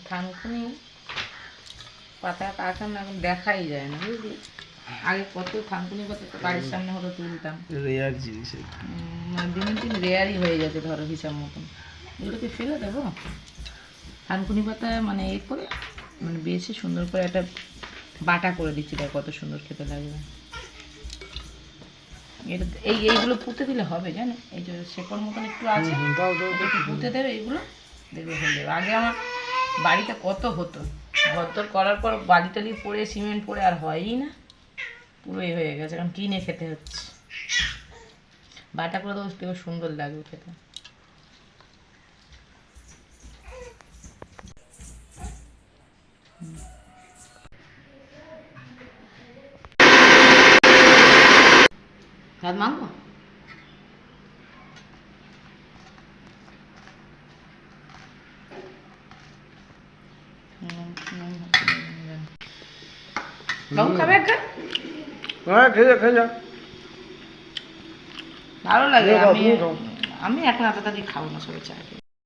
থানকুনি পাতা এখন এখন দেখাই যায় না, বুঝলি? আগে কত থানকুনি পাতা বাড়ির সামনে হলো তুলতাম, রেয়ার জিনিস। মানে দিনের দিন রেয়ারই হয়ে যাচ্ছে ধরো হিসাব মতন। এগুলোকে ফেলে দেবো। থানকুনি পাতা মানে এ করে মানে বেছে সুন্দর করে একটা বাটা করে দিচ্ছি, তাই কত সুন্দর খেতে লাগবে। এটা এইগুলো পুঁতে দিলে হবে, জানো? এই যে শেকড় মতন একটু আছে, একটু পুঁতে দেবে, এইগুলো দেখবে হয়ে যাবে। আগে আমার বাড়িতে কত হতো, ঘরদোর করার পর বালি টালি পড়ে সিমেন্ট পড়ে আর হয়ই না, পুরোই হয়ে গেছে। এখন কিনে খেতে হচ্ছে। বাটা করে তো দেখো সুন্দর লাগবে খেতে। ভাত মাংস খাবে একটা? হ্যাঁ, খেয়ে যা। ভালো লাগে। আমি এখন এত তাড়াতাড়ি খাবো না, সবাই চা খেয়ে।